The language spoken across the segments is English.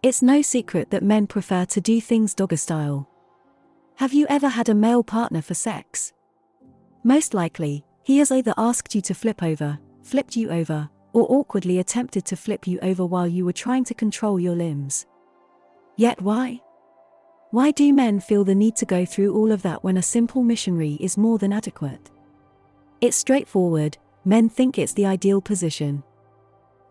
It's no secret that men prefer to do things doggy style. Have you ever had a male partner for sex? Most likely, he has either asked you to flip over, flipped you over, or awkwardly attempted to flip you over while you were trying to control your limbs. Yet why? Why do men feel the need to go through all of that when a simple missionary is more than adequate? It's straightforward. Men think it's the ideal position.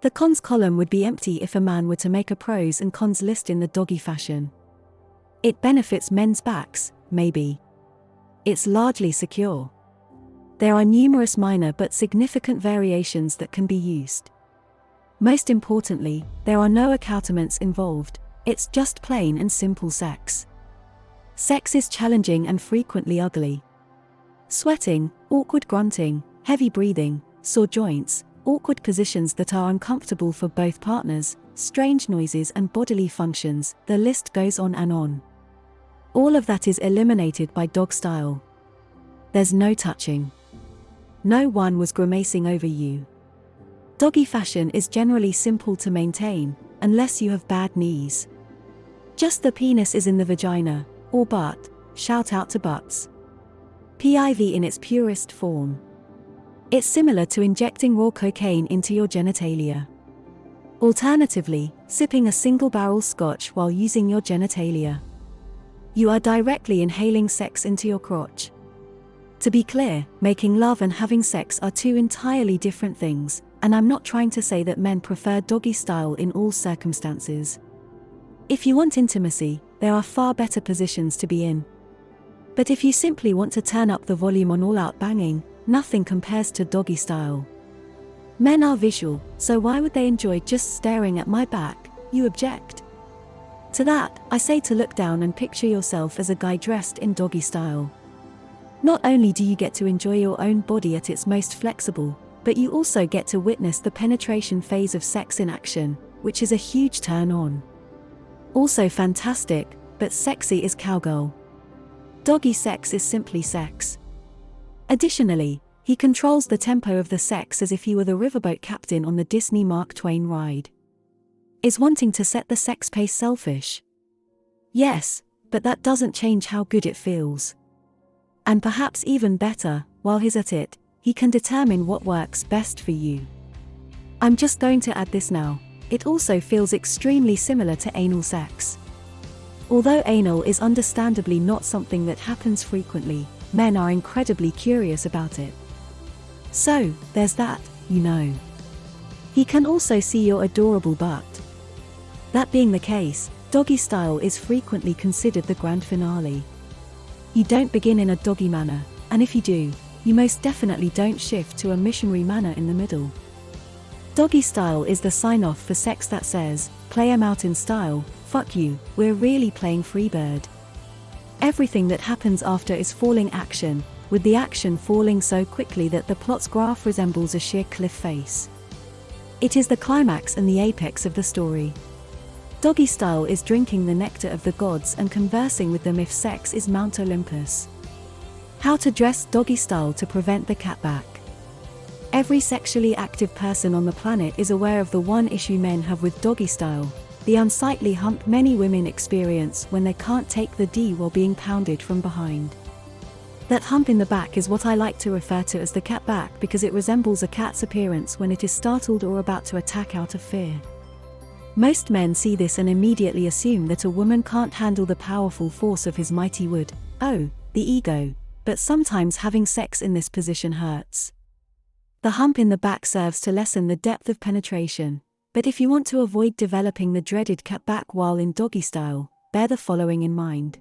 The cons column would be empty if a man were to make a pros and cons list in the doggy fashion. It benefits men's backs, maybe. It's largely secure. There are numerous minor but significant variations that can be used. Most importantly, there are no accoutrements involved. It's just plain and simple sex. Sex is challenging and frequently ugly. Sweating, awkward grunting, heavy breathing, sore joints, awkward positions that are uncomfortable for both partners, strange noises and bodily functions, the list goes on and on. All of that is eliminated by dog style. There's no touching. No one was grimacing over you. Doggy fashion is generally simple to maintain, unless you have bad knees. Just the penis is in the vagina, or butt, shout out to butts. PIV in its purest form. It's similar to injecting raw cocaine into your genitalia. Alternatively, sipping a single-barrel scotch while using your genitalia. You are directly inhaling sex into your crotch. To be clear, making love and having sex are two entirely different things, and I'm not trying to say that men prefer doggy style in all circumstances. If you want intimacy, there are far better positions to be in. But if you simply want to turn up the volume on all-out banging, nothing compares to doggy style. Men are visual, so why would they enjoy just staring at my back, you object? To that, I say to look down and picture yourself as a guy dressed in doggy style. Not only do you get to enjoy your own body at its most flexible, but you also get to witness the penetration phase of sex in action, which is a huge turn on. Also fantastic, but sexy is cowgirl. Doggy sex is simply sex. Additionally, he controls the tempo of the sex as if he were the riverboat captain on the Disney Mark Twain ride. Is wanting to set the sex pace selfish? Yes, but that doesn't change how good it feels. And perhaps even better, while he's at it, he can determine what works best for you. I'm just going to add this now. It also feels extremely similar to anal sex. Although anal is understandably not something that happens frequently, men are incredibly curious about it. So, there's that, you know. He can also see your adorable butt. That being the case, doggy style is frequently considered the grand finale. You don't begin in a doggy manner, and if you do, you most definitely don't shift to a missionary manner in the middle. Doggy style is the sign-off for sex that says, play 'em out in style, fuck you, we're really playing Freebird. Everything that happens after is falling action, with the action falling so quickly that the plot's graph resembles a sheer cliff face. It is the climax and the apex of the story. Doggy style is drinking the nectar of the gods and conversing with them if sex is Mount Olympus. How to dress doggy style to prevent the catback. Every sexually active person on the planet is aware of the one issue men have with doggy style, the unsightly hump many women experience when they can't take the D while being pounded from behind. That hump in the back is what I like to refer to as the cat back because it resembles a cat's appearance when it is startled or about to attack out of fear. Most men see this and immediately assume that a woman can't handle the powerful force of his mighty wood, oh, the ego, but sometimes having sex in this position hurts. The hump in the back serves to lessen the depth of penetration, but if you want to avoid developing the dreaded cat back while in doggy style, bear the following in mind.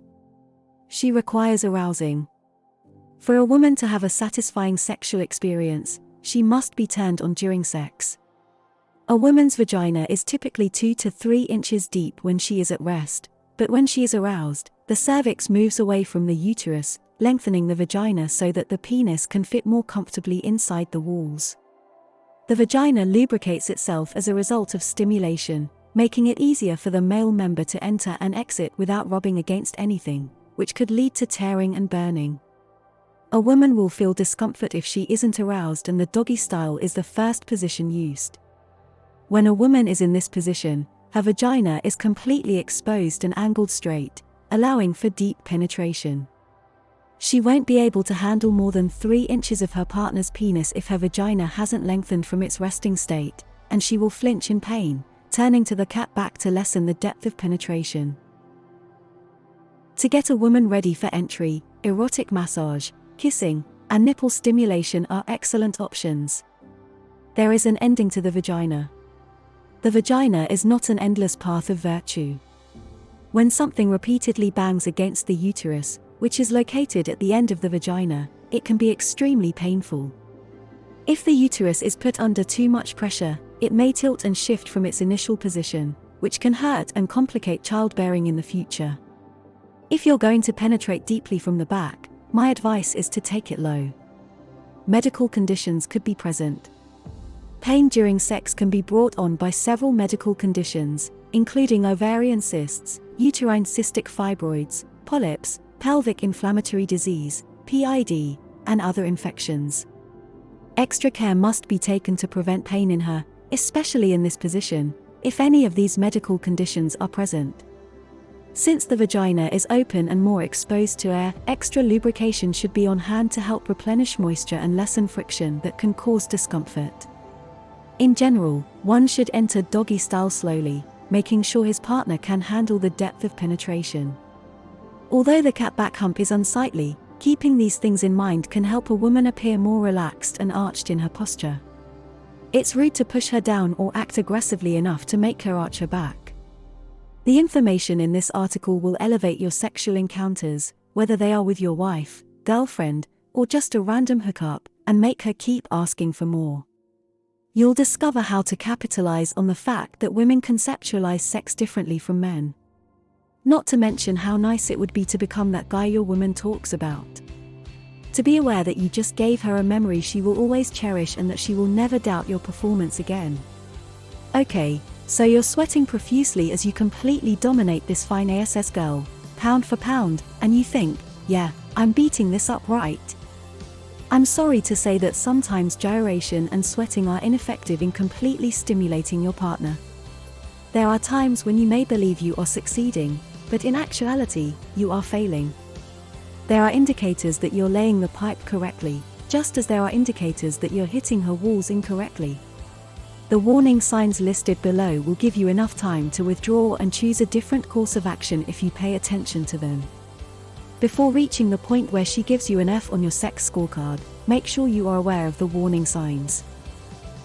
She requires arousing. For a woman to have a satisfying sexual experience, she must be turned on during sex. A woman's vagina is typically 2 to 3 inches deep when she is at rest, but when she is aroused, the cervix moves away from the uterus, lengthening the vagina so that the penis can fit more comfortably inside the walls. The vagina lubricates itself as a result of stimulation, making it easier for the male member to enter and exit without rubbing against anything, which could lead to tearing and burning. A woman will feel discomfort if she isn't aroused, and the doggy style is the first position used. When a woman is in this position, her vagina is completely exposed and angled straight, allowing for deep penetration. She won't be able to handle more than 3 inches of her partner's penis if her vagina hasn't lengthened from its resting state, and she will flinch in pain, turning to the cat back to lessen the depth of penetration. To get a woman ready for entry, erotic massage, kissing, and nipple stimulation are excellent options. There is an ending to the vagina. The vagina is not an endless path of virtue. When something repeatedly bangs against the uterus, which is located at the end of the vagina, it can be extremely painful. If the uterus is put under too much pressure, it may tilt and shift from its initial position, which can hurt and complicate childbearing in the future. If you're going to penetrate deeply from the back, my advice is to take it low. Medical conditions could be present. Pain during sex can be brought on by several medical conditions, including ovarian cysts, uterine cystic fibroids, polyps, pelvic inflammatory disease, PID, and other infections. Extra care must be taken to prevent pain in her, especially in this position, if any of these medical conditions are present. Since the vagina is open and more exposed to air, extra lubrication should be on hand to help replenish moisture and lessen friction that can cause discomfort. In general, one should enter doggy style slowly, making sure his partner can handle the depth of penetration. Although the cat back hump is unsightly, keeping these things in mind can help a woman appear more relaxed and arched in her posture. It's rude to push her down or act aggressively enough to make her arch her back. The information in this article will elevate your sexual encounters, whether they are with your wife, girlfriend, or just a random hookup, and make her keep asking for more. You'll discover how to capitalize on the fact that women conceptualize sex differently from men. Not to mention how nice it would be to become that guy your woman talks about. To be aware that you just gave her a memory she will always cherish and that she will never doubt your performance again. Okay, so you're sweating profusely as you completely dominate this fine ASS girl, pound for pound, and you think, yeah, I'm beating this up right. I'm sorry to say that sometimes gyration and sweating are ineffective in completely stimulating your partner. There are times when you may believe you are succeeding, but in actuality, you are failing. There are indicators that you're laying the pipe correctly, just as there are indicators that you're hitting her walls incorrectly. The warning signs listed below will give you enough time to withdraw and choose a different course of action if you pay attention to them. Before reaching the point where she gives you an F on your sex scorecard, make sure you are aware of the warning signs.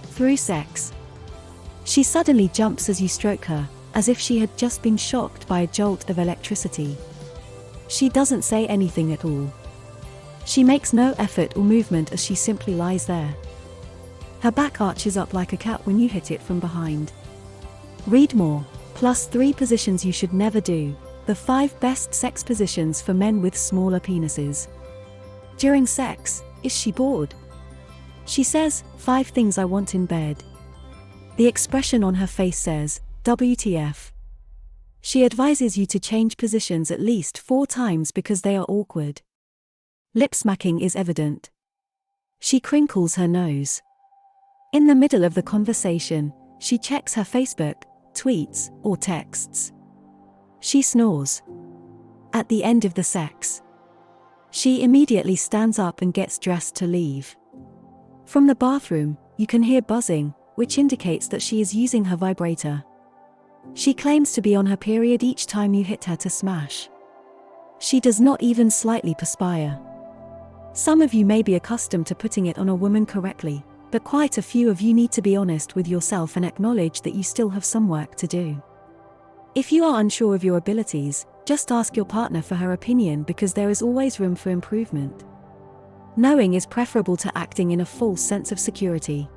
Through sex. She suddenly jumps as you stroke her, as if she had just been shocked by a jolt of electricity. She doesn't say anything at all. She makes no effort or movement as she simply lies there. Her back arches up like a cat when you hit it from behind. Read more, plus 3 positions you should never do, the 5 best sex positions for men with smaller penises. During sex, is she bored? She says, 5 things I want in bed. The expression on her face says, WTF. She advises you to change positions at least 4 times because they are awkward. Lip smacking is evident. She crinkles her nose. In the middle of the conversation, she checks her Facebook, tweets, or texts. She snores. At the end of the sex, she immediately stands up and gets dressed to leave. From the bathroom, you can hear buzzing, which indicates that she is using her vibrator. She claims to be on her period each time you hit her to smash. She does not even slightly perspire. Some of you may be accustomed to putting it on a woman correctly, but quite a few of you need to be honest with yourself and acknowledge that you still have some work to do. If you are unsure of your abilities, just ask your partner for her opinion because there is always room for improvement. Knowing is preferable to acting in a false sense of security.